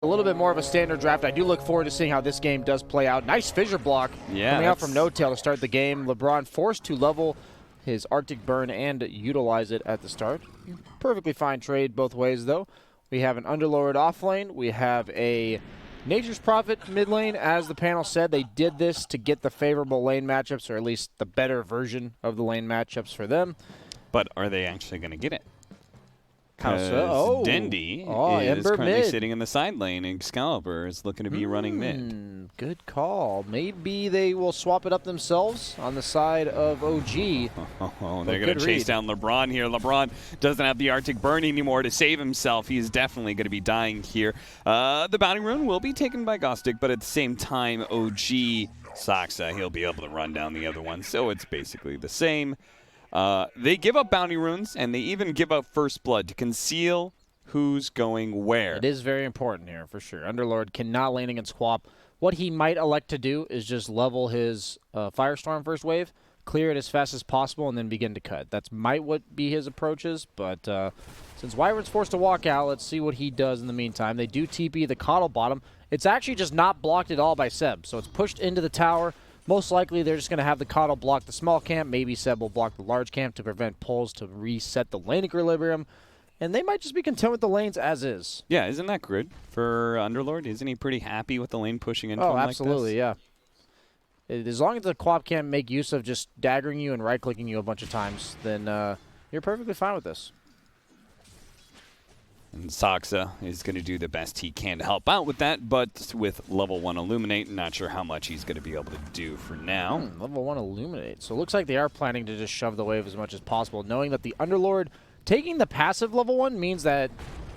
A little bit more of a standard draft. I do look forward to seeing how this game does play out. Nice fissure block coming out from No-Tail to start the game. LeBron forced to level his Arctic Burn and utilize it at the start. Perfectly fine trade both ways, though. We have an Underlord off lane. We have a Nature's Prophet mid lane. As the panel said, they did this to get the favorable lane matchups, or at least the better version of the lane matchups for them. But are they actually going to get it? So? Dendy is Ember currently mid. sitting in the side lane, and Excalibur is looking to be running mid. Good call. Maybe they will swap it up themselves on the side of OG. Oh, they're going to chase down LeBron here. LeBron doesn't have the Arctic Burn anymore to save himself. He is definitely going to be dying here. The Bounty Rune will be taken by Gostic, but at the same time, OG Saksa, he'll be able to run down the other one. So it's basically the same. They give up Bounty Runes, and they even give up First Blood to conceal who's going where. It is very important here, for sure. Underlord cannot lane against Quap. What he might elect to do is just level his Firestorm first wave, clear it as fast as possible, and then begin to cut. That's might what be his approaches, but since Wyvern's forced to walk out, let's see what he does in the meantime. They do TP the Coddle bottom. It's actually just not blocked at all by Seb, so it's pushed into the tower. Most likely, they're just going to have the Coddle block the small camp. Maybe Seb will block the large camp to prevent pulls to reset the lane equilibrium. And they might just be content with the lanes as is. Yeah, isn't that good for Underlord? Isn't he pretty happy with the lane pushing into him like this? Oh, absolutely, yeah. As long as the Quap can't make use of just daggering you and right-clicking you a bunch of times, then you're perfectly fine with this. And Saksa is going to do the best he can to help out with that, but with level 1 Illuminate, not sure how much he's going to be able to do for now. Level 1 Illuminate. So it looks like they are planning to just shove the wave as much as possible, knowing that the Underlord taking the passive level 1 means that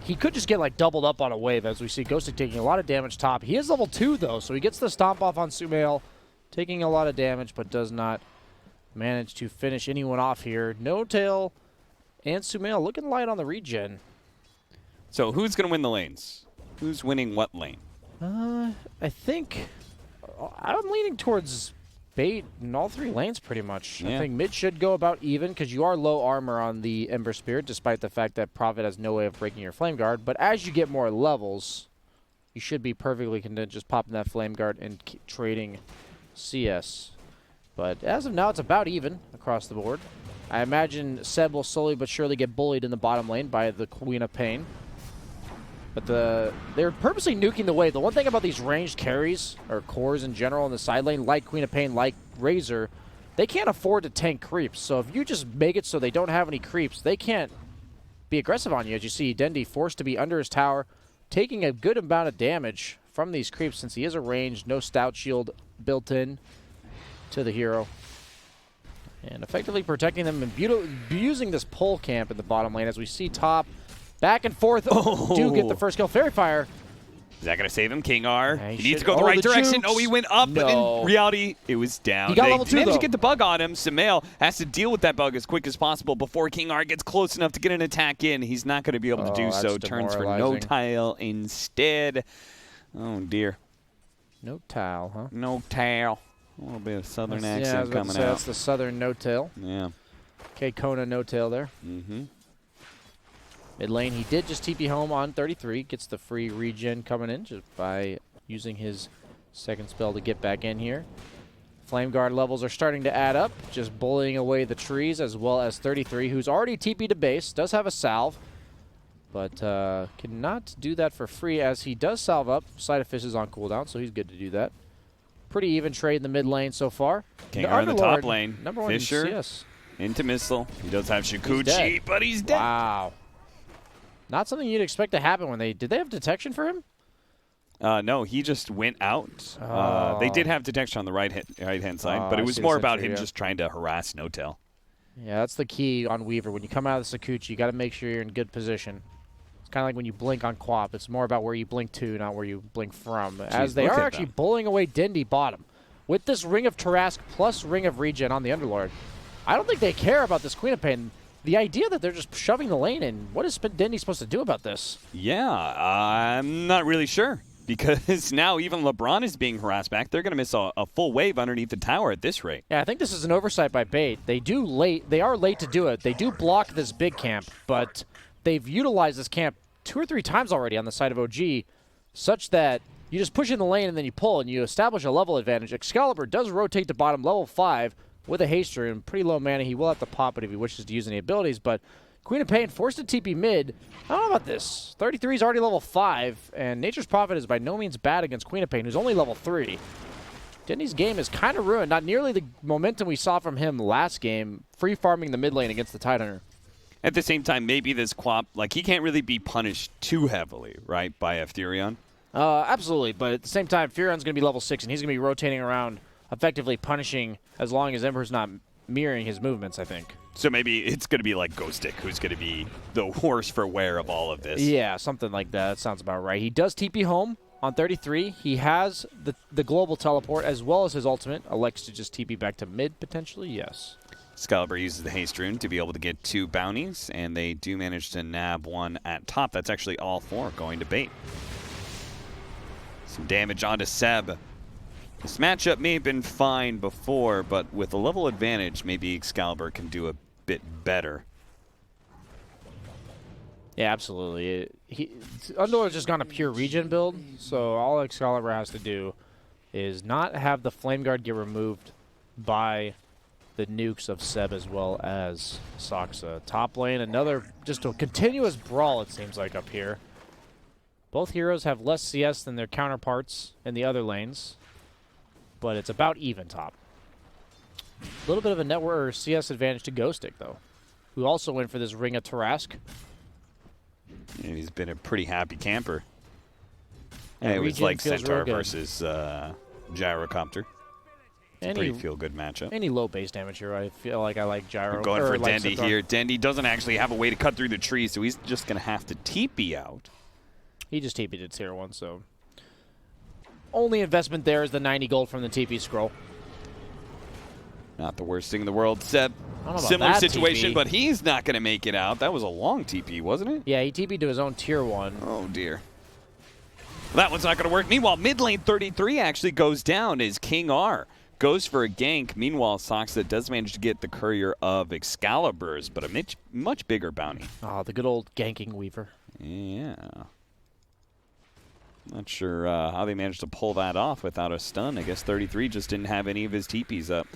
he could just get like doubled up on a wave, as we see Ghostic taking a lot of damage top. He is level 2, though, so he gets the stomp off on Sumail, taking a lot of damage, but does not manage to finish anyone off here. No-Tail and Sumail looking light on the regen. So who's going to win the lanes? Who's winning what lane? I think I'm leaning towards bait in all three lanes pretty much. Yeah. I think mid should go about even because you are low armor on the Ember Spirit, despite the fact that Prophet has no way of breaking your Flame Guard. But as you get more levels, you should be perfectly content just popping that Flame Guard and trading CS. But as of now, it's about even across the board. I imagine Seb will slowly but surely get bullied in the bottom lane by the Queen of Pain. But they're purposely nuking the wave. The one thing about these ranged carries, or cores in general in the side lane, like Queen of Pain, like Razor, they can't afford to tank creeps. So if you just make it so they don't have any creeps, they can't be aggressive on you. As you see, Dendy forced to be under his tower, taking a good amount of damage from these creeps since he is a ranged, no stout shield built in to the hero. And effectively protecting them and using this pole camp in the bottom lane as we see top. Back and forth. Oh, do get the first kill. Fairy Fire. Is that going to save him? King R. Yeah, he needs to go the right direction. jukes. Oh, he went up, but in reality, it was down. He got level 2, managed though. to get the bug on him. Sumail has to deal with that bug as quick as possible before King R gets close enough to get an attack in. He's not going to be able to do so. Turns for No-Tail instead. Oh, dear. No-Tail, huh? No-Tail. A little bit of southern accent coming out. That's the southern No-Tail. Yeah. K-Kona No-Tail there. Mm-hmm. Mid lane, he did just TP home on 33. Gets the free regen coming in just by using his second spell to get back in here. Flame Guard levels are starting to add up, just bullying away the trees, as well as 33, who's already TP to base, does have a salve, but cannot do that for free as he does salve up. Side of Fist is on cooldown, so he's good to do that. Pretty even trade in the mid lane so far. King R in the top lane. Number 1 Fisher in CS. into Missile. He does have Shikuchi, but he's dead. Wow. Not something you'd expect to happen when they... Did they have detection for him? No, he just went out. They did have detection on the right-hand side, but it was more about him just trying to harass No-Tail. Yeah, that's the key on Weaver. When you come out of the Sakuchi, you got to make sure you're in good position. It's kind of like when you blink on Quap. It's more about where you blink to, not where you blink from. Jeez, as they are actually bullying away Dindy bottom. With this Ring of Tarask plus Ring of Regen on the Underlord, I don't think they care about this Queen of Pain. The idea that they're just shoving the lane in, what is Dendy supposed to do about this? Yeah, I'm not really sure. Because now even LeBron is being harassed back. They're going to miss a full wave underneath the tower at this rate. Yeah, I think this is an oversight by Bait. They are late to do it. They do block this big camp, but they've utilized this camp 2 or 3 times already on the side of OG. such that you just push in the lane and then you pull and you establish a level advantage. Excalibur does rotate to bottom, level 5 with a haste rune. Pretty low mana. He will have to pop it if he wishes to use any abilities, but Queen of Pain forced to TP mid. I don't know about this. 33 is already level 5, and Nature's Prophet is by no means bad against Queen of Pain, who's only level 3. Denny's game is kind of ruined. Not nearly the momentum we saw from him last game, free farming the mid lane against the Tidehunter. At the same time, maybe this Quap, like, he can't really be punished too heavily, right, by Furion? Absolutely, but at the same time, Furion's going to be level 6, and he's going to be rotating around, effectively punishing as long as Ember's not mirroring his movements, I think. So maybe it's going to be like Ghostic, who's going to be the worse for wear of all of this. Yeah, something like that. That sounds about right. He does TP home on 33. He has the global teleport as well as his ultimate. Elects to just TP back to mid, potentially, yes. Excalibur uses the haste rune to be able to get 2 bounties, and they do manage to nab 1 at top. That's actually all 4 going to bait. Some damage onto Seb. This matchup may have been fine before, but with a level advantage, maybe Excalibur can do a bit better. Yeah, absolutely. Undor has just gone a pure regen build, so all Excalibur has to do is not have the Flame Guard get removed by the nukes of Seb as well as Saksa. Top lane, another just a continuous brawl, it seems like, up here. Both heroes have less CS than their counterparts in the other lanes, but it's about even top. A little bit of a network or CS advantage to Ghostic, though, who also went for this Ring of Tarask. And he's been a pretty happy camper. And it was like Centaur versus Gyrocopter. It's a pretty feel-good matchup. Any low base damage here, I feel like I like Gyro. We're going for Dendy here. Dendy doesn't actually have a way to cut through the tree, so he's just going to have to TP out. He just TP'd to tier 1, so only investment there is the 90 gold from the TP scroll. Not the worst thing in the world. Seb, similar situation, but he's not going to make it out. That was a long TP, wasn't it? Yeah, he TP'd to his own tier 1. Oh, dear. That one's not going to work. Meanwhile, mid lane 33 actually goes down as King R goes for a gank. Meanwhile, Saksa does manage to get the Courier of Excalibur's, but a much bigger bounty. Oh, the good old ganking Weaver. Yeah. Not sure how they managed to pull that off without a stun. I guess 33 just didn't have any of his TPs up.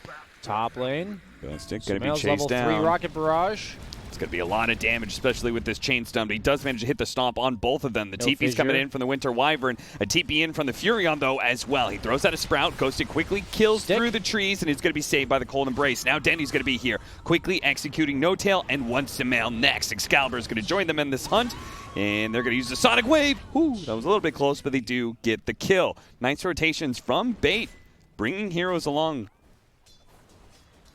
Top lane. Ghostic going to be chased level down. 3 Rocket Barrage. It's going to be a lot of damage, especially with this chain stun, but he does manage to hit the stomp on both of them. The TP's coming in from the Winter Wyvern. A TP in from the Furion, though, as well. He throws out a Sprout. Ghostic quickly kills through the trees, and he's going to be saved by the Cold Embrace. Now Dendy's going to be here, quickly executing No Tail and Once a Mail next. Excalibur is going to join them in this hunt, and they're going to use the Sonic Wave. Whew, that was a little bit close, but they do get the kill. Nice rotations from Bait, bringing heroes along,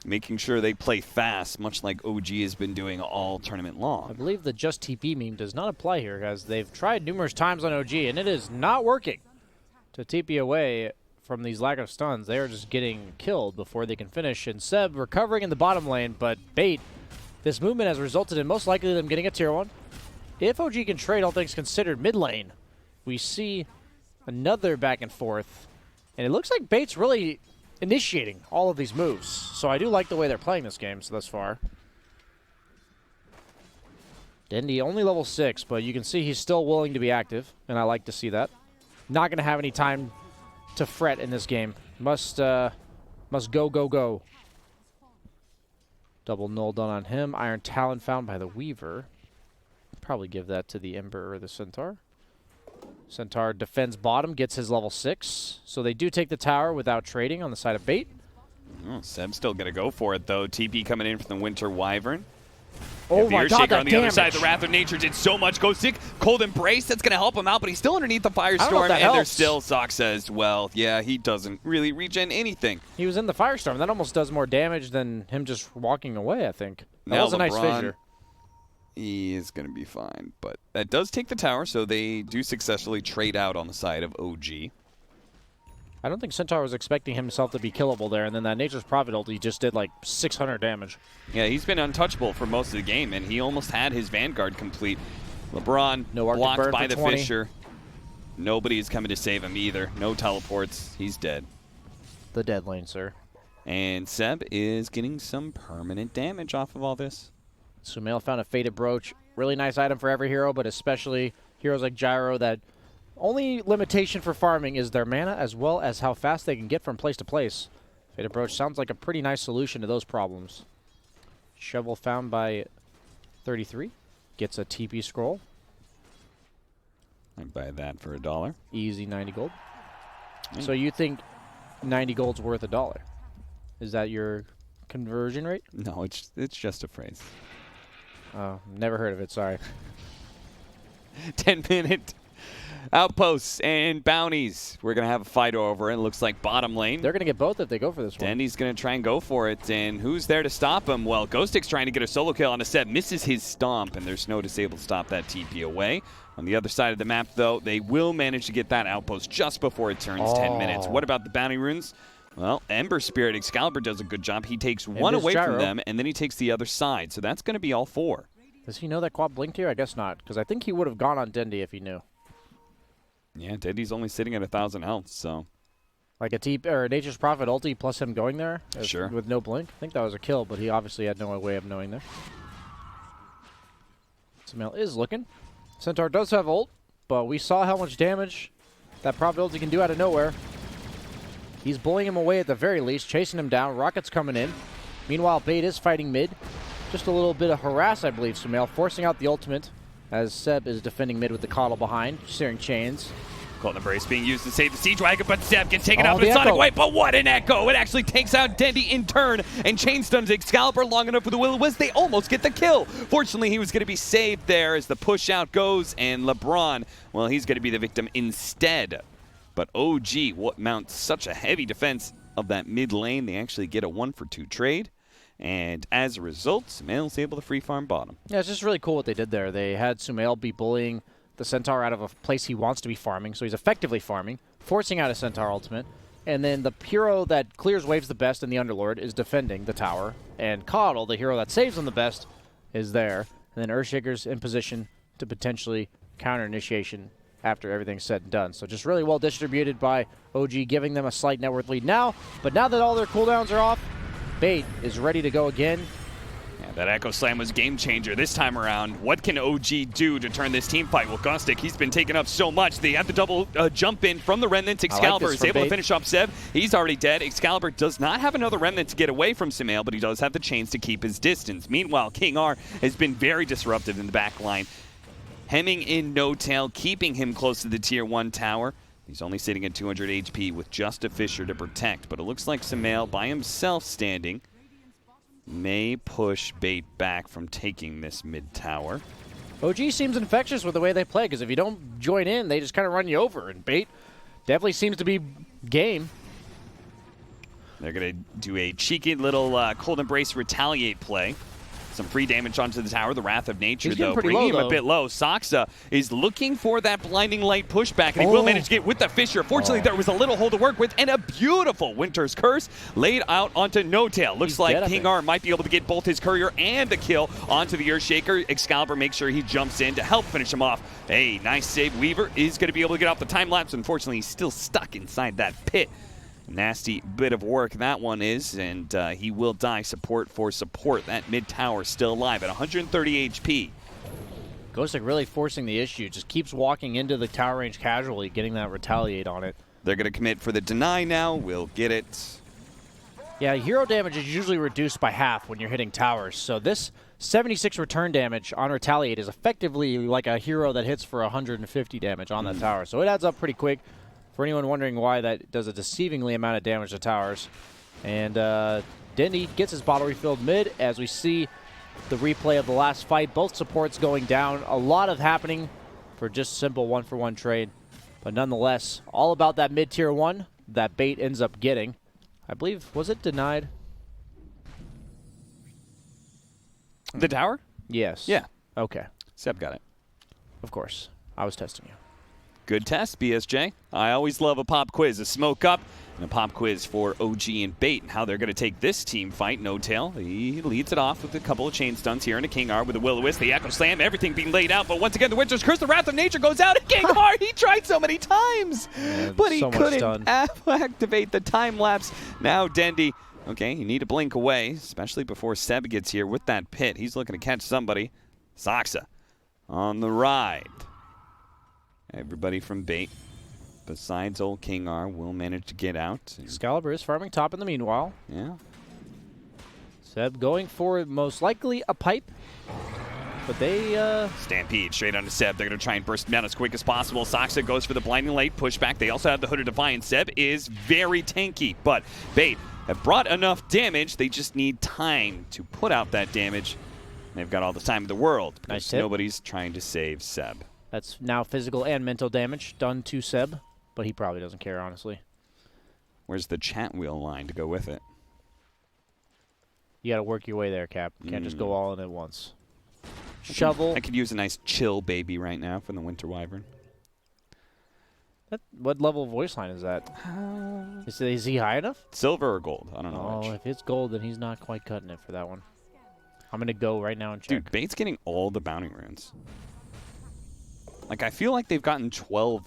making sure they play fast, much like OG has been doing all tournament long. I believe the just TP meme does not apply here, guys. They've tried numerous times on OG, and it is not working to TP away from these lack of stuns. They are just getting killed before they can finish. And Seb recovering in the bottom lane, but Bait, this movement has resulted in most likely them getting a tier 1. If OG can trade, all things considered, mid lane, we see another back and forth. And it looks like Bait's really initiating all of these moves. So I do like the way they're playing this game thus far. Dendy only level 6, but you can see he's still willing to be active, and I like to see that. Not going to have any time to fret in this game. Must go, go, go. Double null done on him. Iron Talon found by the Weaver. Probably give that to the Ember or the Centaur. Centaur defends bottom, gets his level 6. So they do take the tower without trading on the side of Bait. Oh, Seb's still going to go for it, though. TP coming in from the Winter Wyvern. Oh my God, that on the damage. other side, the Wrath of Nature did so much. Ghostic, Cold Embrace, that's going to help him out, but he's still underneath the Firestorm, and there's still Saksa as well. Yeah, he doesn't really regen anything. He was in the Firestorm. That almost does more damage than him just walking away, I think. That was a nice fissure. He is going to be fine, but that does take the tower, so they do successfully trade out on the side of OG. I don't think Centaur was expecting himself to be killable there, and then that Nature's Prophet ult, he just did like 600 damage. Yeah, he's been untouchable for most of the game, and he almost had his Vanguard complete. LeBron blocked by the Fissure. Nobody is coming to save him either. No teleports. He's dead. The dead lane, sir. And Seb is getting some permanent damage off of all this. Sumail found a Faded Brooch. Really nice item for every hero, but especially heroes like Gyro that Only limitation for farming is their mana as well as how fast they can get from place to place. Fate Approach sounds like a pretty nice solution to those problems. Shovel found by 33. Gets a TP scroll. I'd buy that for $1. Easy 90 gold. So you think 90 gold's worth $1? Is that your conversion rate? No, it's just a phrase. Oh, never heard of it, sorry. 10-minute outposts and bounties. We're going to have a fight over it. It looks like bottom lane. They're going to get both if they go for this one. Dendy's going to try and go for it, and who's there to stop him? Well, Ghostic's trying to get a solo kill on a set, misses his stomp, and there's no disable to stop that TP away. On the other side of the map, though, they will manage to get that outpost just before it turns 10 minutes. What about the bounty runes? Well, Ember Spirit Excalibur does a good job. He takes one away from them, and then he takes the other side. So that's going to be all 4. Does he know that Quad blinked here? I guess not, because I think he would have gone on Dendy if he knew. Yeah, Dendy's only sitting at 1,000 health, so. Like a Nature's Prophet ulti plus him going there Sure. with no blink. I think that was a kill, but he obviously had no way of knowing there. Sumail is looking. Centaur does have ult, but we saw how much damage that Prophet ulti can do out of nowhere. He's bullying him away at the very least, chasing him down. Rocket's coming in. Meanwhile, Bait is fighting mid. Just a little bit of harass, I believe, Sumail, forcing out the ultimate as Seb is defending mid with the coddle behind, searing chains. Golden Embrace being used to save the Siege Wagon, but Seb gets taken out with the Sonic echo. Wave. But what an echo! It actually takes out Dendy in turn and chain stuns Excalibur long enough for the Will-O-Wisp. They almost get the kill. Fortunately, he was going to be saved there as the push out goes, and LeBron, well, he's going to be the victim instead. But OG mounts such a heavy defense of that mid lane. They actually get a 1-for-2 trade. And as a result, Sumail's able to free farm bottom. Yeah, it's just really cool what they did there. They had Sumail be bullying the Centaur out of a place he wants to be farming, so he's effectively farming, forcing out a Centaur ultimate. And then the hero that clears waves the best in the Underlord is defending the tower. And Coddle, the hero that saves them the best, is there. And then Earthshaker's in position to potentially counter initiation after everything's said and done. So just really well distributed by OG, giving them a slight net worth lead now. But now that all their cooldowns are off, Bait is ready to go again. Yeah, that Echo Slam was game changer this time around. What can OG do to turn this team fight? Well, Gostic, he's been taken up so much. They have the double jump in from the Remnant. Excalibur is able to finish off Seb. He's already dead. Excalibur does not have another Remnant to get away from Sumail, but he does have the chains to keep his distance. Meanwhile, King R has been very disruptive in the back line, hemming in No Tail, keeping him close to the Tier 1 tower. He's only sitting at 200 HP with just a Fissure to protect, but it looks like Sumail, by himself standing, may push Bait back from taking this mid tower. OG seems infectious with the way they play, because if you don't join in, they just kind of run you over, and Bait definitely seems to be game. They're going to do a cheeky little Cold Embrace retaliate play. Some free damage onto the tower. The Wrath of Nature, though, bringing him a bit low. Saksa is looking for that blinding light pushback, and he will manage to get with the Fissure. Fortunately, there was a little hole to work with, and a beautiful Winter's Curse laid out onto No Tail. Looks like King R might be able to get both his Courier and the kill onto the Earthshaker. Excalibur makes sure he jumps in to help finish him off. Hey, nice save. Weaver is going to be able to get off the time lapse. Unfortunately, he's still stuck inside that pit. Nasty bit of work that one is, and he will die support for support. That mid tower still alive at 130 HP. Ghostic really forcing the issue, just keeps walking into the tower range casually, getting that retaliate on it. They're going to commit for the deny now. We'll get it. Yeah, hero damage is usually reduced by half when you're hitting towers, so this 76 return damage on retaliate is effectively like a hero that hits for 150 damage on that tower, so it adds up pretty quick. For anyone wondering why that does a deceivingly amount of damage to towers. And Dendy gets his bottle refilled mid as we see the replay of the last fight. Both supports going down. A lot of happening for just simple 1-for-1 trade. But nonetheless, all about that mid-tier 1 that Bait ends up getting. I believe, was it denied? The tower? Yes. Yeah. Okay. Seb got it. Of course. I was testing you. Good test, BSJ. I always love a pop quiz, a smoke up, and a pop quiz for OG and Bait, and how they're going to take this team fight. No Tail, he leads it off with a couple of chain stunts here into King R with a Will-O-Wisp, the Echo Slam, everything being laid out, but once again, the Winter's Curse, the Wrath of Nature goes out, and King R, he tried so many times, but he couldn't activate the time lapse. Now Dendy, okay, you need to blink away, especially before Seb gets here with that pit. He's looking to catch somebody. Saksa on the ride. Everybody from Bait, besides old King R, will manage to get out. Excalibur is farming top in the meanwhile. Yeah. Seb going for most likely a pipe. But they, Stampede straight onto Seb. They're going to try and burst him down as quick as possible. Saksa goes for the blinding light pushback. They also have the Hooded Defiance. Seb is very tanky, but Bait have brought enough damage. They just need time to put out that damage. They've got all the time in the world because nice hit. Nobody's trying to save Seb. That's now physical and mental damage done to Seb, but he probably doesn't care, honestly. Where's the chat wheel line to go with it? You got to work your way there, Cap. You can't just go all in at once. Shovel. I could use a nice chill baby right now from the Winter Wyvern. What level voice line is that? Is he high enough? Silver or gold? I don't know. Oh, if it's gold, then he's not quite cutting it for that one. I'm going to go right now and check. Dude, Bait's getting all the bounty runes. Like, I feel like they've gotten 12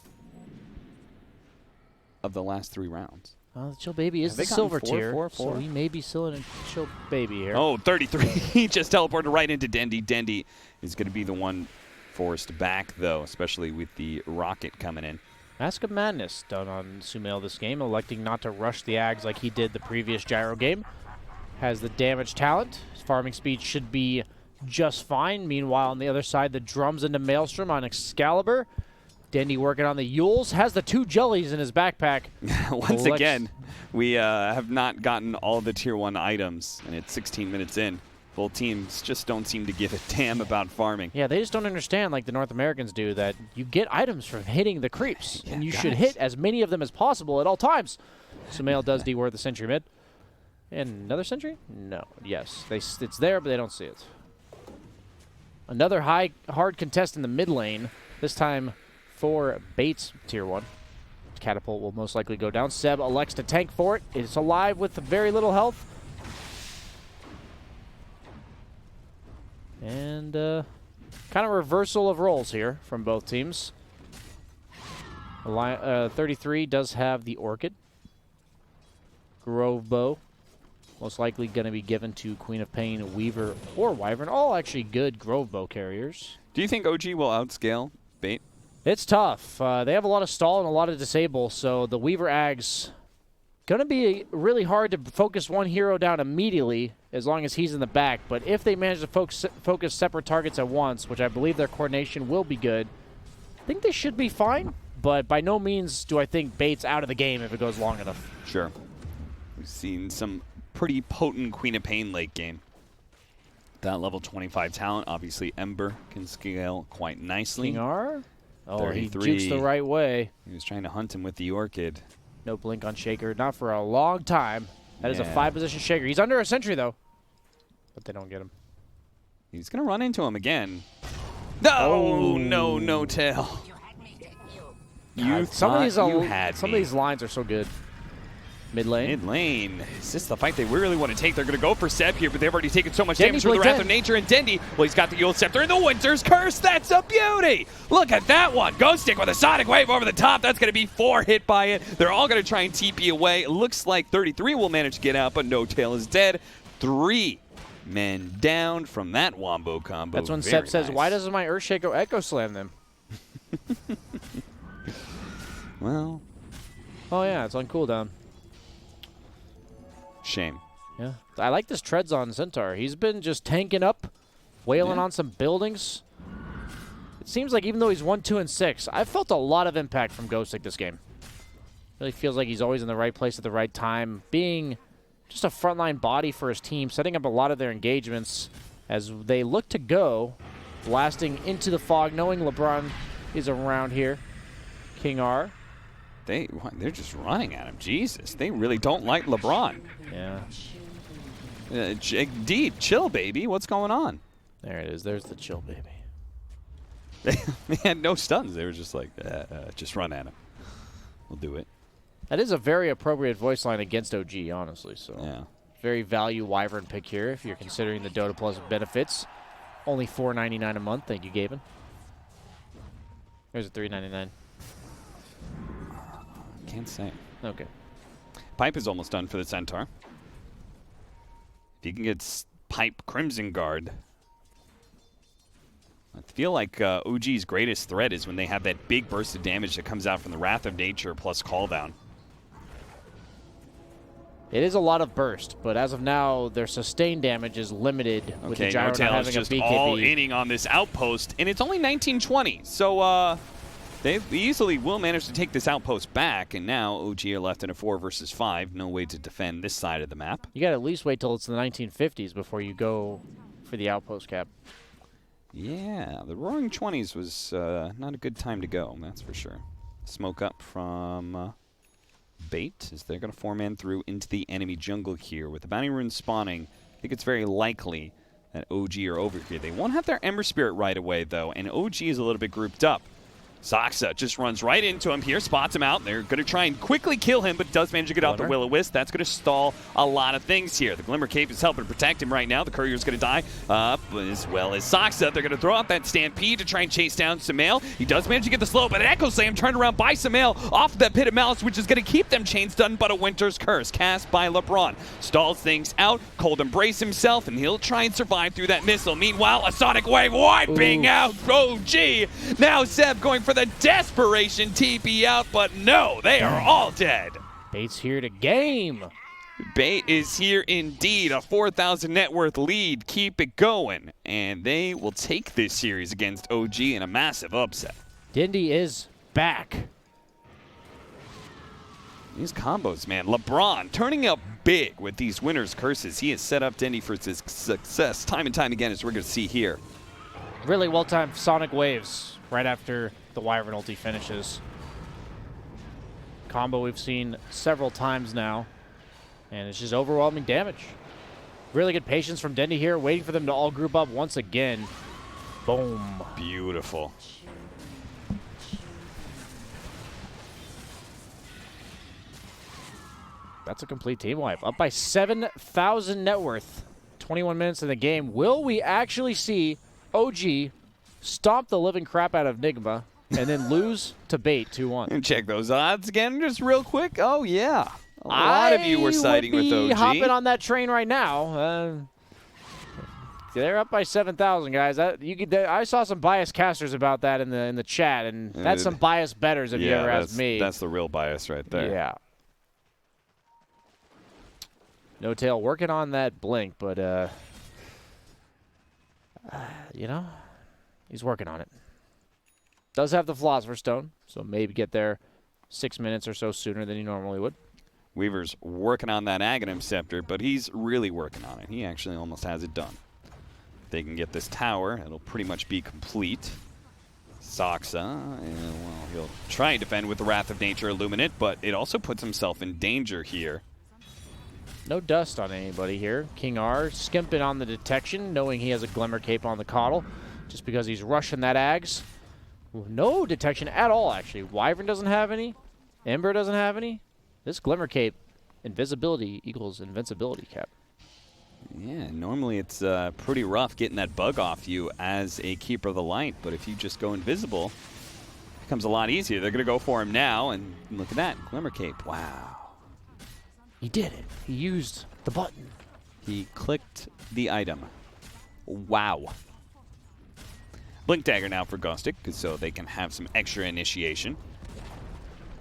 of the last 3 rounds. Well, the Chill Baby is the silver tier, so he may be still in a Chill Baby here. Oh, 33. He just teleported right into Dendy. Dendy is going to be the one forced back, though, especially with the rocket coming in. Mask of Madness done on Sumail this game, electing not to rush the Ags like he did the previous Gyro game. Has the damage talent. His farming speed should be just fine. Meanwhile, on the other side, the drums into Maelstrom on Excalibur. Dendy working on the Yules. Has the 2 jellies in his backpack. Once again, we have not gotten all the Tier 1 items, and it's 16 minutes in. Both teams just don't seem to give a damn about farming. Yeah, they just don't understand, like the North Americans do, that you get items from hitting the creeps, yeah, and you should hit as many of them as possible at all times. Sumail does deworth the sentry mid. And another sentry? No. Yes, it's there, but they don't see it. Another hard contest in the mid lane, this time for Bait's Tier 1. Catapult will most likely go down. Seb elects to tank for it. It's alive with very little health. And kind of reversal of roles here from both teams. 33 does have the Orchid. Grove Bow. Most likely going to be given to Queen of Pain, Weaver, or Wyvern. All actually good Grove Bow carriers. Do you think OG will outscale Bait? It's tough. They have a lot of stall and a lot of disable, so the Weaver Ags going to be really hard to focus one hero down immediately as long as he's in the back. But if they manage to focus separate targets at once, which I believe their coordination will be good, I think they should be fine. But by no means do I think Bait's out of the game if it goes long enough. Sure. We've seen some pretty potent Queen of Pain late game. That level 25 talent, obviously Ember can scale quite nicely. King R? Oh, 33. He jukes the right way. He was trying to hunt him with the Orchid. No blink on Shaker, not for a long time. That is a 5-position Shaker. He's under a sentry, though. But they don't get him. He's going to run into him again. No, no tail. Some of these lines are so good. Mid lane. Mid lane. Is this the fight they really want to take? They're going to go for Seb here, but they've already taken so much damage from the Wrath of Nature. And Dendy, well, he's got the Yule Scepter and the Winter's Curse. That's a beauty. Look at that one. Ghost Stick with a Sonic Wave over the top. That's going to be 4 hit by it. They're all going to try and TP away. It looks like 33 will manage to get out, but No Tail is dead. 3 men down from that Wombo combo. That's when Seb says, why doesn't my Earthshaker Echo Slam them? Well. Oh, yeah, it's on cooldown. Shame. Yeah. I like this Treads on Centaur. He's been just tanking up, wailing on some buildings. It seems like even though he's 1, 2, and 6, I've felt a lot of impact from Ghostic this game. Really feels like he's always in the right place at the right time, being just a frontline body for his team, setting up a lot of their engagements as they look to go, blasting into the fog, knowing LeBron is around here. King R. They're just running at him. Jesus, they really don't like LeBron. Yeah. Indeed, chill, baby. What's going on? There it is. There's the chill, baby. They had no stuns. They were just like, just run at him. We'll do it. That is a very appropriate voice line against OG, honestly. So yeah. Very value Wyvern pick here if you're considering the Dota Plus benefits. Only $4.99 a month. Thank you, Gaben. There's a $3.99. Can't say. Okay. Pipe is almost done for the Centaur. If he can get Pipe Crimson Guard. I feel like OG's greatest threat is when they have that big burst of damage that comes out from the Wrath of Nature plus Call Down. It is a lot of burst, but as of now, their sustained damage is limited with the Gyro not having just a BKB. all inning on this outpost, and it's only 1920, so they easily will manage to take this outpost back, and now OG are left in a 4 versus 5. No way to defend this side of the map. You got to at least wait till it's the 1950s before you go for the outpost cap. Yeah, the Roaring 20s was not a good time to go, that's for sure. Smoke up from Bait as they're going to 4-man through into the enemy jungle here. With the Bounty Rune spawning, I think it's very likely that OG are over here. They won't have their Ember Spirit right away, though, and OG is a little bit grouped up. Saxa just runs right into him here, spots him out. They're going to try and quickly kill him, but does manage to get out the Will-O-Wisp. That's going to stall a lot of things here. The Glimmer Cape is helping protect him right now. The Courier's going to die, as well as Saxa. They're going to throw out that Stampede to try and chase down Sumail. He does manage to get the slow, but an Echo Slam turned around by Sumail off of that Pit of Malice, which is going to keep them chains done, but a Winter's Curse cast by LeBron. Stalls things out. Cold Embrace himself, and he'll try and survive through that missile. Meanwhile, a Sonic Wave wiping out OG. Now Seb going for the desperation TP out, but no, they are all dead. Bait's here to game. Bait is here indeed, a 4,000 net worth lead. Keep it going, and they will take this series against OG in a massive upset. Dindy is back. These combos, man. LeBron turning up big with these Winter's Curses. He has set up Dindy for his success time and time again, as we're going to see here. Really well-timed Sonic Waves right after the Wyvern ulti finishes. Combo we've seen several times now, and it's just overwhelming damage. Really good patience from Dendy here, waiting for them to all group up once again. Boom. Beautiful. That's a complete team wipe. Up by 7,000 net worth. 21 minutes in the game. Will we actually see OG stomp the living crap out of Nigma and then lose to Bait 2-1? And check those odds again just real quick. Oh, yeah. A lot of you were siding with OG. Hopping on that train right now. They're up by 7,000, guys. I saw some biased casters about that in the chat, and that's some biased bettors if you ever ask me. That's the real bias right there. Yeah. No Tail working on that blink, but you know, he's working on it. Does have the Philosopher's Stone, so maybe get there 6 minutes or so sooner than he normally would. Weaver's working on that Aghanim Scepter, but he's really working on it. He actually almost has it done. If they can get this tower, it'll pretty much be complete. Saxa, well, he'll try and defend with the Wrath of Nature Illuminate, but it also puts himself in danger here. No dust on anybody here. King R skimping on the detection, knowing he has a Glimmer Cape on the Coddle, just because he's rushing that Ags. No detection at all, actually. Wyvern doesn't have any. Ember doesn't have any. This Glimmer Cape, invisibility equals invincibility cap. Yeah, normally it's pretty rough getting that bug off you as a Keeper of the Light, but if you just go invisible, it becomes a lot easier. They're going to go for him now, and look at that, Glimmer Cape. Wow. He did it. He used the button. He clicked the item. Wow. Blink Dagger now for Gostic, so they can have some extra initiation.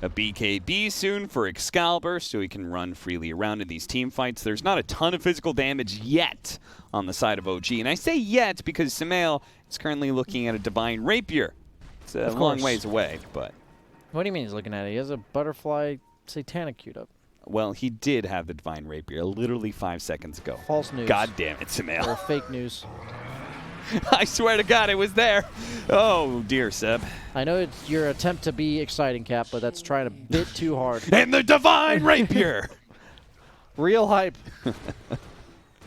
A BKB soon for Excalibur, so he can run freely around in these team fights. There's not a ton of physical damage yet on the side of OG, and I say yet because Sumail is currently looking at a Divine Rapier. It's a long ways away, but... What do you mean he's looking at it? He has a Butterfly Satanic queued up. Well, he did have the Divine Rapier literally 5 seconds ago. False news. God damn it, Sumail. Or fake news. I swear to God, it was there. Oh, dear, Seb. I know it's your attempt to be exciting, Cap, but that's trying a bit too hard. And the Divine Rapier! Real hype.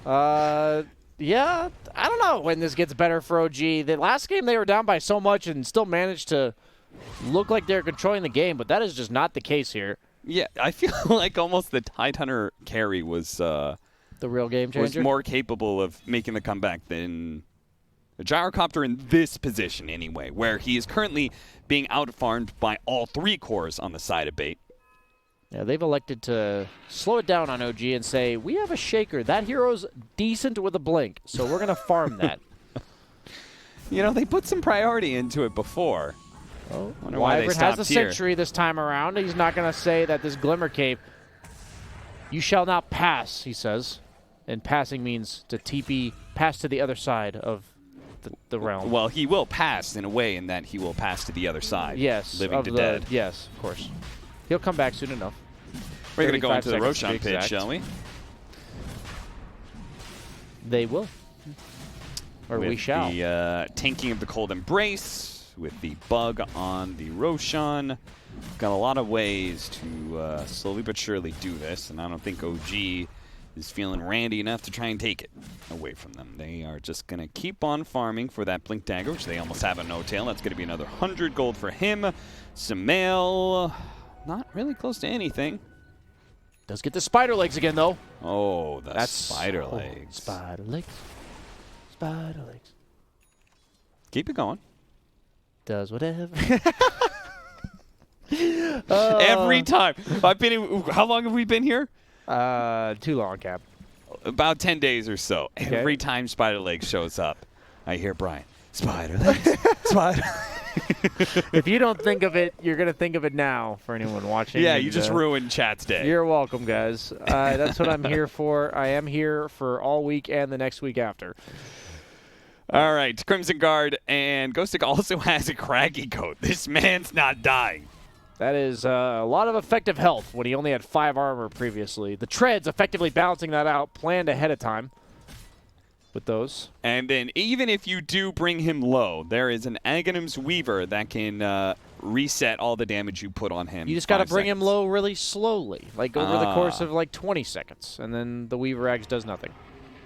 Yeah, I don't know when this gets better for OG. The last game they were down by so much and still managed to look like they're controlling the game, but that is just not the case here. Yeah, I feel like almost the Tidehunter carry was... the real game changer? Was more capable of making the comeback than... a Gyrocopter in this position, anyway, where he is currently being out-farmed by all 3 cores on the side of Bait. Yeah, they've elected to slow it down on OG and say, we have a Shaker. That hero's decent with a blink, so we're going to farm that. You know, they put some priority into it before. Oh, wonder why they Wyvern has a stopped here. sentry this time around. He's not going to say that this Glimmer Cape, you shall not pass, he says. And passing means to TP, pass to the other side of the realm. Well, he will pass in a way in that he will pass to the other side. Yes. Living to dead. Yes, of course. He'll come back soon enough. We're going to go into the 35 seconds to Roshan be pit, exact. shall we? They will. Or with we shall. The tanking of the Cold Embrace, with the bug on the Roshan. Got a lot of ways to slowly but surely do this, and I don't think OG is feeling randy enough to try and take it away from them. They are just going to keep on farming for that Blink Dagger, which they almost have a no-tail. That's going to be another 100 gold for him. Sumail, not really close to anything. Does get the spider legs again, though. Oh, that's spider oh, legs. Spider legs. Spider legs. Keep it going. Does whatever. Every time. I've been in, how long have we been here? Too long, Cap. About 10 days or so. Okay. Every time Spider Legs shows up, I hear Brian, Spider Legs, Spider. If you don't think of it, you're going to think of it now for anyone watching. Yeah, and, you just ruined chat's day. You're welcome, guys. That's what I'm here for. I am here for all week and the next week after. All right, Crimson Guard and Ghostic also has a craggy coat. This man's not dying. That is a lot of effective health when he only had 5 armor previously. The treads effectively balancing that out, planned ahead of time with those. And then even if you do bring him low, there is an Aghanim's Weaver that can reset all the damage you put on him. You just got to bring him low really slowly, like over the course of like 20 seconds, and then the Weaver Axe does nothing.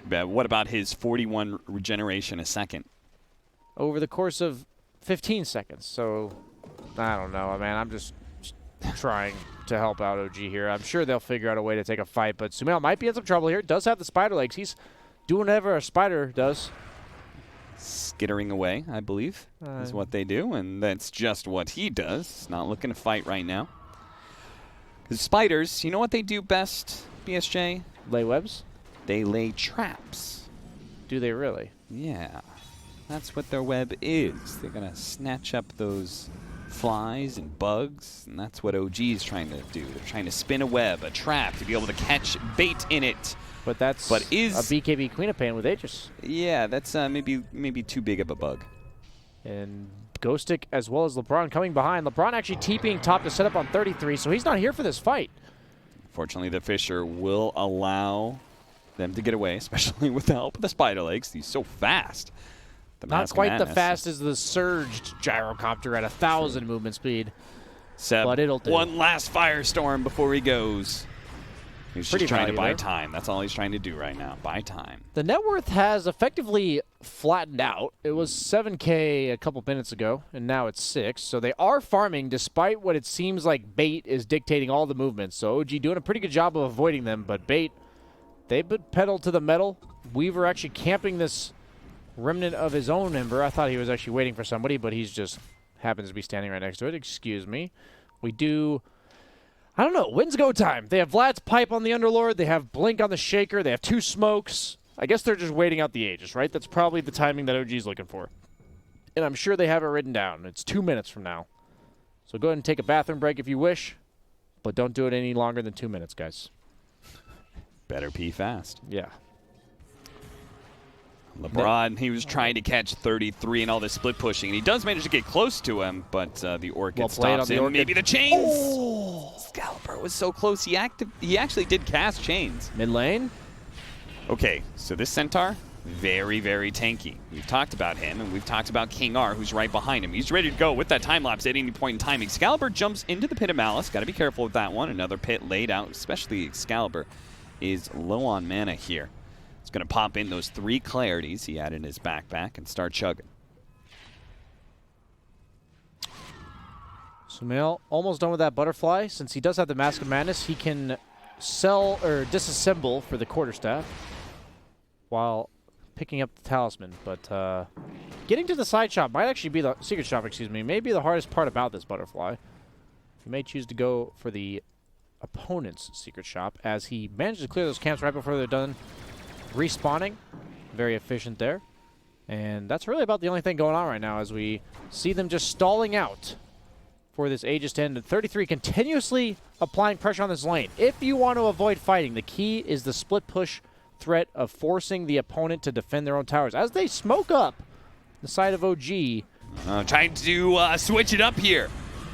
What about his 41 regeneration a second? Over the course of 15 seconds, so I don't know, man. I'm just trying to help out OG here. I'm sure they'll figure out a way to take a fight, but Sumail might be in some trouble here. Does have the spider legs. He's doing whatever a spider does. Skittering away, I believe, is what they do, and that's just what he does. Not looking to fight right now. Because spiders, you know what they do best, BSJ? Lay webs? They lay traps. Do they really? Yeah. That's what their web is. They're going to snatch up those flies and bugs, and that's what OG is trying to do. They're trying to spin a web, a trap, to be able to catch bait in it. But that's a BKB Queen of Pain with Aegis. Yeah, that's maybe too big of a bug. And Ghostic as well as LeBron coming behind. LeBron actually TPing top to set up on 33, so he's not here for this fight. Fortunately, the Fisher will allow them to get away, especially with the help of the spider legs. He's so fast. Not quite the fast as the surged gyrocopter at 1,000 movement speed. Seb, but it'll do. One last firestorm before he goes. He's just trying to buy time. That's all he's trying to do right now. Buy time. The net worth has effectively flattened out. It was 7K a couple minutes ago, and now it's 6. So they are farming despite what it seems like Bait is dictating all the movements. So OG doing a pretty good job of avoiding them, but Bait, they've been pedal to the metal. Weaver actually camping this remnant of his own Ember. I thought he was actually waiting for somebody, but he's just happens to be standing right next to it. Excuse me. We do... I don't know. Wins go time. They have Vlad's Pipe on the Underlord. They have Blink on the Shaker. They have 2 smokes. I guess they're just waiting out the Aegis, right? That's probably the timing that OG is looking for. And I'm sure they have it written down. It's 2 minutes from now. So go ahead and take a bathroom break if you wish, but don't do it any longer than 2 minutes, guys. Better pee fast. Yeah. LeBron, he was trying to catch 33 and all this split pushing, and he does manage to get close to him, but the Orchid stops him. Maybe the chains! Oh! Excalibur was so close. He actually did cast chains. Mid lane? Okay, so this Centaur, very, very tanky. We've talked about him, and we've talked about King R, who's right behind him. He's ready to go with that time-lapse at any point in time. Excalibur jumps into the Pit of Malice. Got to be careful with that one. Another pit laid out, especially Excalibur is low on mana here. He's going to pop in those 3 Clarities he had in his backpack and start chugging. Sumail almost done with that Butterfly. Since he does have the Mask of Madness, he can sell or disassemble for the Quarterstaff while picking up the Talisman. But getting to the side shop might actually be the secret shop, may be the hardest part about this Butterfly. He may choose to go for the opponent's secret shop as he managed to clear those camps right before they're done respawning. Very efficient there. And that's really about the only thing going on right now as we see them just stalling out for this Aegis to end. And 33 continuously applying pressure on this lane. If you want to avoid fighting, the key is the split push threat of forcing the opponent to defend their own towers. As they smoke up the side of OG. Trying to switch it up here.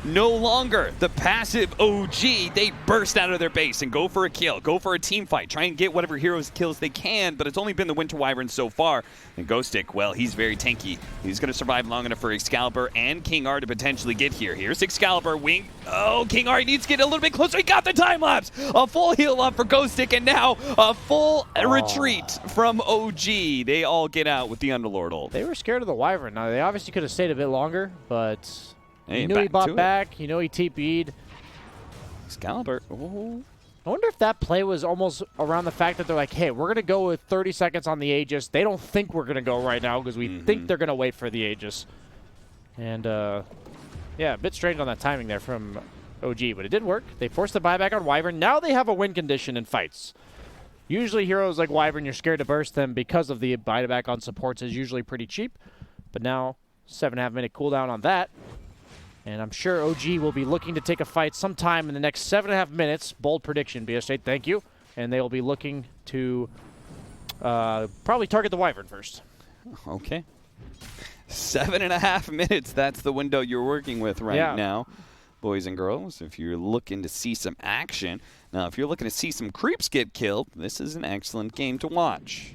No longer the passive OG. They burst out of their base and go for a kill, go for a team fight, try and get whatever heroes kills they can, but it's only been the Winter Wyvern so far. And Ghostic, well, he's very tanky. He's going to survive long enough for Excalibur and King R to potentially get here. Here's Excalibur, wing. Oh, King R needs to get a little bit closer. He got the time lapse. A full heal up for Ghostic, and now a full retreat from OG. They all get out with the Underlord ult. They were scared of the Wyvern. Now, they obviously could have stayed a bit longer, but Hey, you knew he bought back. You know he TP'd. Excalibur. Oh. I wonder if that play was almost around the fact that they're like, hey, we're going to go with 30 seconds on the Aegis. They don't think we're going to go right now because we think they're going to wait for the Aegis. And, yeah, a bit strange on that timing there from OG, but it did work. They forced the buyback on Wyvern. Now they have a win condition in fights. Usually heroes like Wyvern, you're scared to burst them because of the buyback on supports is usually pretty cheap. But now, 7.5 minute cooldown on that. And I'm sure OG will be looking to take a fight sometime in the next 7.5 minutes. Bold prediction, BS8, thank you. And they will be looking to probably target the Wyvern first. Okay. 7.5 minutes, that's the window you're working with right now, boys and girls. If you're looking to see some action. Now, if you're looking to see some creeps get killed, this is an excellent game to watch.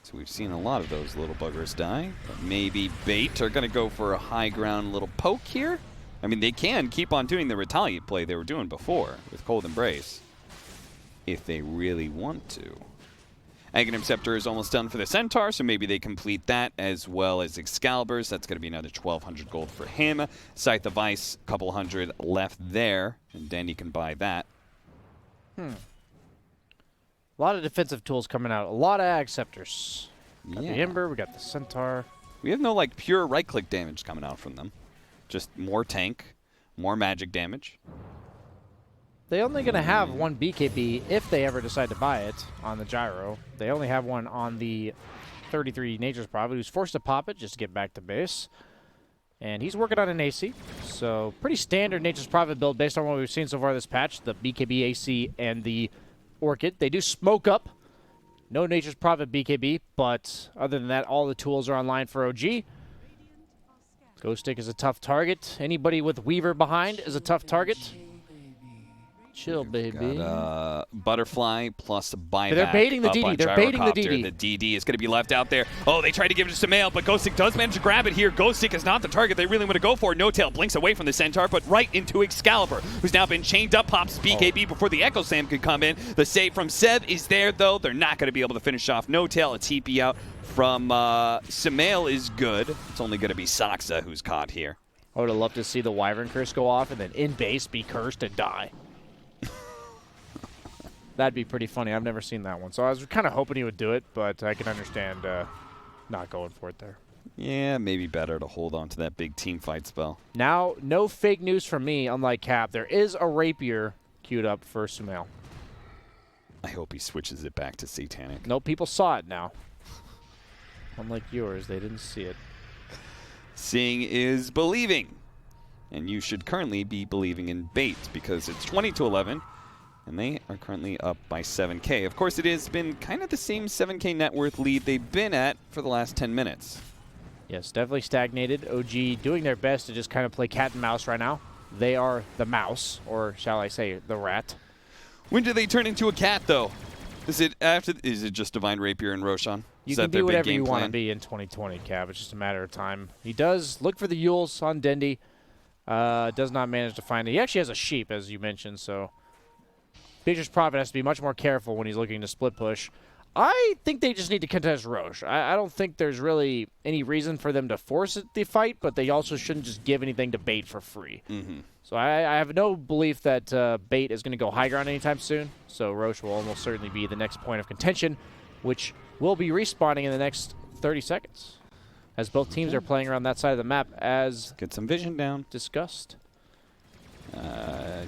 So we've seen a lot of those little buggers die. But maybe Bait are going to go for a high ground little poke here. I mean, they can keep on doing the retaliate play they were doing before with Cold Embrace if they really want to. Aghanim Scepter is almost done for the Centaur, so maybe they complete that as well as Excalibur's. That's going to be another 1,200 gold for him. Scythe of Ice, a couple hundred left there, and Dandy can buy that. A lot of defensive tools coming out. A lot of Ag Scepters. Got the Ember, we got the Centaur. We have no, like, pure right-click damage coming out from them. Just more tank, more magic damage. They're only going to have one BKB if they ever decide to buy it on the Gyro. They only have one on the 33 Nature's Prophet, who's forced to pop it just to get back to base. And he's working on an AC. So pretty standard Nature's Prophet build based on what we've seen so far this patch. The BKB AC and the Orchid. They do smoke up. No Nature's Prophet BKB, but other than that, all the tools are online for OG. Ghostic is a tough target. Anybody with Weaver behind is a tough target. Chill, baby. Got, Butterfly plus a buyback. They're baiting the DD. They're baiting the DD. The DD is going to be left out there. Oh, they tried to give it to Samael, but Ghostic does manage to grab it here. Ghostic is not the target they really want to go for. No Tail blinks away from the Centaur, but right into Excalibur, who's now been chained up. Pops BKB before the Echo Slam could come in. The save from Sev is there, though. They're not going to be able to finish off No Tail. A TP out from Samael is good. It's only going to be Saksa who's caught here. I would have loved to see the Wyvern curse go off and then in base be cursed and die. That'd be pretty funny. I've never seen that one. So I was kind of hoping he would do it, but I can understand not going for it there. Yeah, maybe better to hold on to that big team fight spell. Now, no fake news from me, unlike Cap. There is a Rapier queued up for Sumail. I hope he switches it back to Satanic. No, people saw it now. Unlike yours, they didn't see it. Seeing is believing. And you should currently be believing in Bait because it's 20-11. And they are currently up by 7K. Of course, it has been kind of the same 7K net worth lead they've been at for the last 10 minutes. Yes, definitely stagnated. OG doing their best to just kind of play cat and mouse right now. They are the mouse, or shall I say, the rat. When do they turn into a cat, though? Is it just Divine Rapier and Roshan? You can be whatever you want to be in 2020, Cap. It's just a matter of time. He does look for the Yules on Dendi. Does not manage to find it. He actually has a sheep, as you mentioned, so Nature's Prophet has to be much more careful when he's looking to split push. I think they just need to contest Roche. I don't think there's really any reason for them to force the fight, but they also shouldn't just give anything to Bait for free. So I have no belief that Bait is going to go high ground anytime soon, so Roche will almost certainly be the next point of contention, which will be respawning in the next 30 seconds, as both teams are playing around that side of the map as get some vision down. Discussed.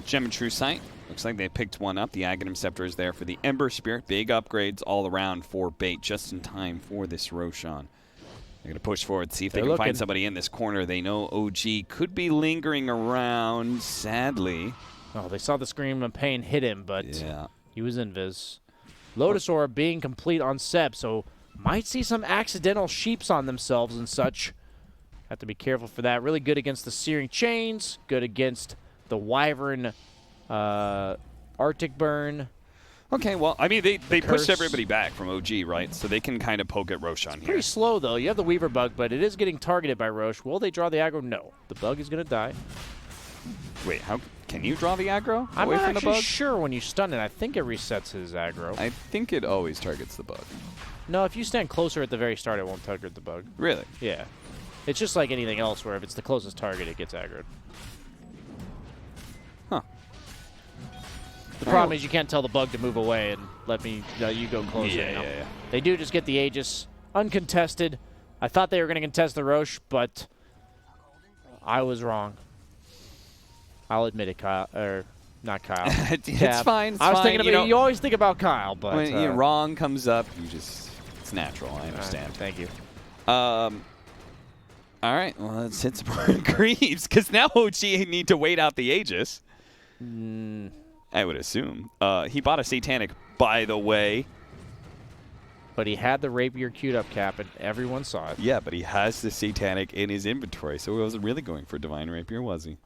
Gem and True Sight. Looks like they picked one up. The Aghanim Scepter is there for the Ember Spirit. Big upgrades all around for Bait, just in time for this Roshan. They're going to push forward, see if they They're can find looking. somebody in this corner. They know OG could be lingering around, sadly. Oh, they saw the Scream of Pain hit him, but Yeah. he was invis. Lotus Orb being complete on Seb, so might see some accidental sheeps on themselves and such. Have to be careful for that. Really good against the Searing Chains, good against the Wyvern Arctic Burn. Okay, well, I mean, they pushed Curse. everybody back from OG, right? So they can kind of poke at Roshan here. Pretty slow, though. You have the Weaver bug, but it is getting targeted by Roche. Will they draw the aggro? No. The bug is going to die. Wait, how can you draw the aggro I'm away not from the actually bug? sure when you stun it. I think it resets his aggro. I think it always targets the bug. No, if you stand closer at the very start, it won't target the bug. Really? Yeah. It's just like anything else where if it's the closest target, it gets aggroed. Huh. The problem is you can't tell the bug to move away and let me you go closer. Yeah, you know? yeah, yeah. They do just get the Aegis uncontested. I thought they were going to contest the Roche, but I was wrong. I'll admit it, Kyle. Or not Kyle. It's fine. It's I was fine. thinking about you always think about Kyle, but when wrong comes up, it's natural. I understand. Thank you. All right, well, let's hit some more creeps, because now OG need to wait out the Aegis. I would assume. He bought a Satanic, by the way. But he had the Rapier queued up, Cap, and everyone saw it. Yeah, but he has the Satanic in his inventory, so he wasn't really going for Divine Rapier, was he?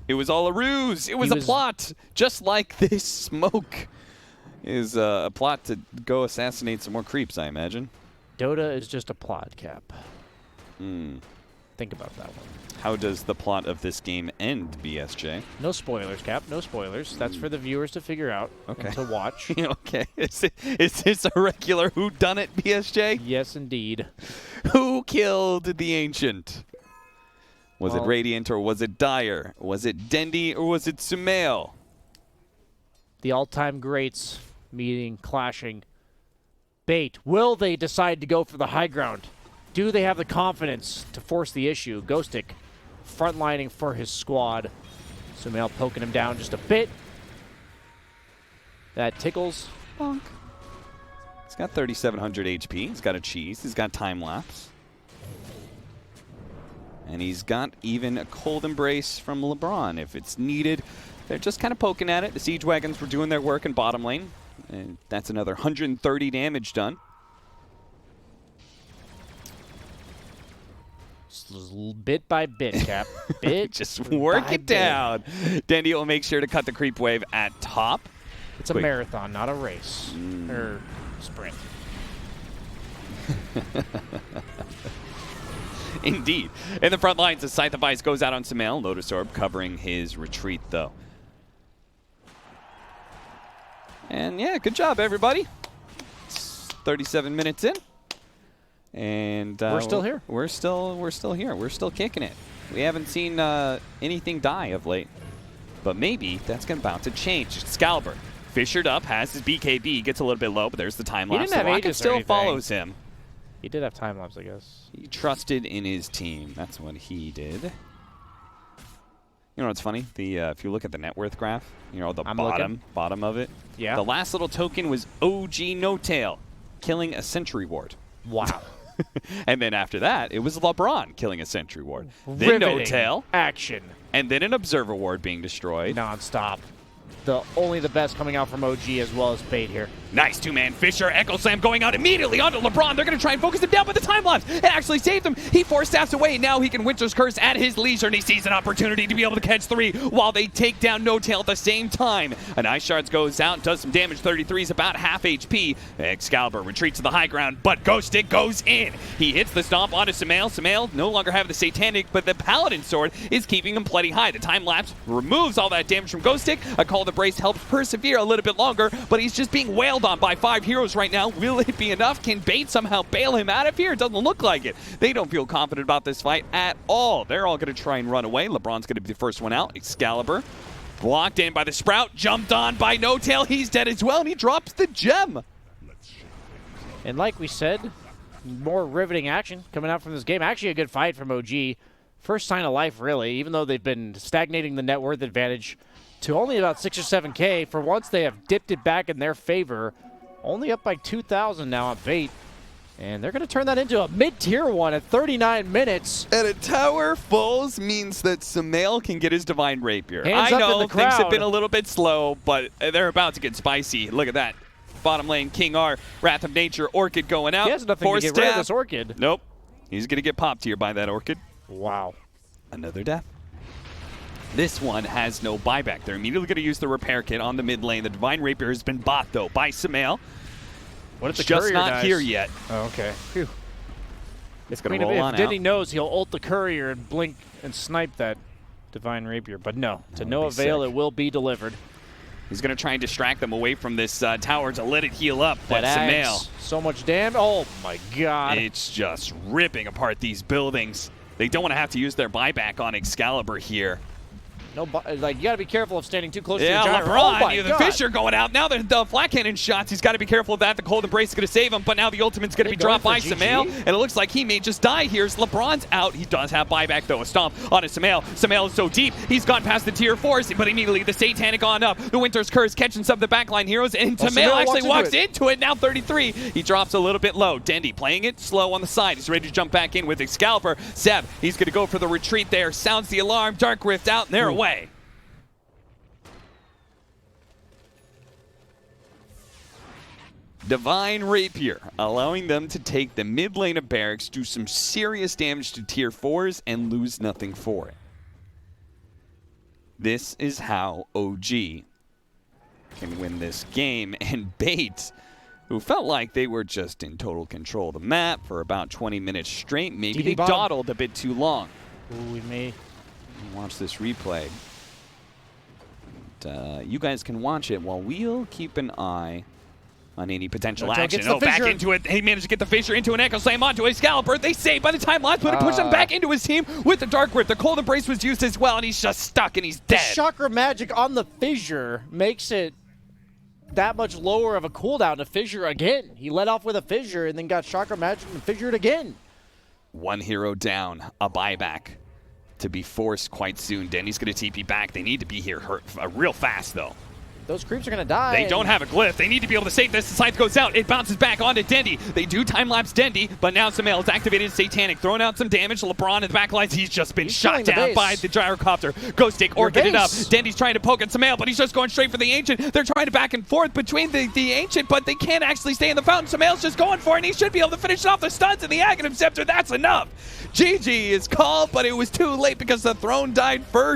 It was all a ruse. It was a plot, just like this smoke is a plot to go assassinate some more creeps, I imagine. Dota is just a plot, Cap. Think about that one. How does the plot of this game end, BSJ? No spoilers, Cap. No spoilers. That's for the viewers to figure out and to watch. Okay. Is this a regular whodunit, BSJ? Yes, indeed. Who killed the Ancient? Was it Well, Radiant or was it Dire? Was it Dendi or was it Sumail? The all-time greats meeting, clashing. Bait. Will they decide to go for the high ground? Do they have the confidence to force the issue? Ghostic frontlining for his squad. Sumail poking him down just a bit. That tickles. Bonk. He's got 3,700 HP. He's got a cheese. He's got time lapse. And he's got even a cold embrace from LeBron if it's needed. They're just kind of poking at it. The Siege Wagons were doing their work in bottom lane. And that's another 130 damage done. Bit by bit, Cap. Bit Just work by it down. Dendi will make sure to cut the creep wave at top. It's a marathon, not a race. Or sprint. Indeed. In the front lines, the Scythe of Ice goes out on Sumail. Lotus Orb covering his retreat, though. And yeah, good job, everybody. It's 37 minutes in. And we're still here. We're still here. We're still kicking it. We haven't seen anything die of late. But maybe that's about to change. Excalibur, fissured up, has his BKB, gets a little bit low, but there's the time lapse. Didn't have the rocket Aegis or still anything. follows him. He did have time lapse, I guess. He trusted in his team. That's what he did. You know what's funny? The if you look at the net worth graph, you know the bottom of it. Yeah. The last little token was OG No Tail, killing a Sentry Ward. Wow. And then after that, it was LeBron killing a Sentry Ward. Then No Riveting Tail, action. and then an Observer Ward being destroyed. Non-stop. Only the best coming out from OG as well as Bait here. Nice two-man Fisher. Echo Slam going out immediately onto LeBron. They're going to try and focus him down, but the time lapse, it actually saved him. He 4 staffs away. Now he can Winter's Curse at his leisure, and he sees an opportunity to be able to catch 3 while they take down No Tail at the same time. An Ice Shards goes out, does some damage. 33 is about half HP. Excalibur retreats to the high ground, but Ghost Stick goes in. He hits the stomp onto Sumail. Sumail no longer having the Satanic, but the Paladin Sword is keeping him plenty high. The time lapse removes all that damage from Ghost Stick. A Call to Brace helps persevere a little bit longer, but he's just being wailed on by 5 heroes right now. Will it be enough? Can Bait somehow bail him out of here? It doesn't look like it. They don't feel confident about this fight at all. They're all going to try and run away. LeBron's going to be the first one out. Excalibur blocked in by the Sprout, jumped on by No Tail. He's dead as well, and he drops the gem. And like we said, more riveting action coming out from this game. Actually a good fight from OG. First sign of life, really, even though they've been stagnating the net worth advantage to only about 6 or 7K. For once, they have dipped it back in their favor. Only up by 2,000 now on Bait. And they're going to turn that into a mid-tier one at 39 minutes. And a tower falls means that Sumail can get his Divine Rapier. Hands I up know in the things have crowd. been a little bit slow, but they're about to get spicy. Look at that. Bottom lane, King R, Wrath of Nature, Orchid going out. He has nothing to get rid of this Orchid. Nope. He's going to get popped here by that Orchid. Wow. Another death. This one has no buyback. They're immediately going to use the repair kit on the mid lane. The Divine Rapier has been bought, though, by Sumail. What if the just courier not dies? here yet. Oh, okay. Phew. It's going to roll on If out. Denny knows, he'll ult the courier and blink and snipe that Divine Rapier. But no, to no avail, it will be delivered. He's going to try and distract them away from this tower to let it heal up. But Sumail, so much damage. Oh, my God. it's just ripping apart these buildings. They don't want to have to use their buyback on Excalibur here. No, like you got to be careful of standing too close to the Yeah, gyro. LeBron, Oh my the God. Fisher going out. Now the flat cannon shots. He's got to be careful of that. The Cold Embrace is going to save him, but now the ultimate's going to be dropped by Sumail, and it looks like he may just die here as LeBron's out. He does have buyback, though. A stomp on his Sumail. Sumail is so deep. He's gone past the tier 4s, but immediately the Satanic on up. The Winter's Curse catching some of the backline heroes, and Sumail actually walks into it. Now 33. He drops a little bit low. Dendy playing it slow on the side. He's ready to jump back in with Excalibur. Zeb, he's going to go for the retreat there. Sounds the alarm. Dark Rift out, and they're away. Divine Rapier, allowing them to take the mid lane of Barracks, do some serious damage to tier 4s, and lose nothing for it. This is how OG can win this game. And Bates, who felt like they were just in total control of the map for about 20 minutes straight, maybe they dawdled a bit too long. Ooh, we may watch this replay. And, you guys can watch it while we'll keep an eye on any potential action. Oh, back into it. He managed to get the Fissure into an Echo Slam onto Excalibur. They save by the time last minute, push him back into his team with the Dark Rift. The Cold Embrace was used as well, and he's just stuck and he's dead. The Chakra Magic on the Fissure makes it that much lower of a cooldown to Fissure again. He let off with a Fissure and then got Chakra Magic and Fissured again. One hero down, a buyback to be forced quite soon. Denny's going to TP back. They need to be here real fast, though. Those creeps are going to die. They don't have a glyph. They need to be able to save this. The scythe goes out. It bounces back onto Dendy. They do time-lapse Dendy, but now Sumail has activated Satanic, throwing out some damage. LeBron in the back lines, he's just been shot down by the Gyrocopter. Ghost Stick, Orchid it up. Dendy's trying to poke at Sumail, but he's just going straight for the Ancient. They're trying to back and forth between the Ancient, but they can't actually stay in the fountain. Sumail's just going for it, and he should be able to finish off the stuns and the Aghanim Scepter. That's enough. GG is called, but it was too late because the throne died first.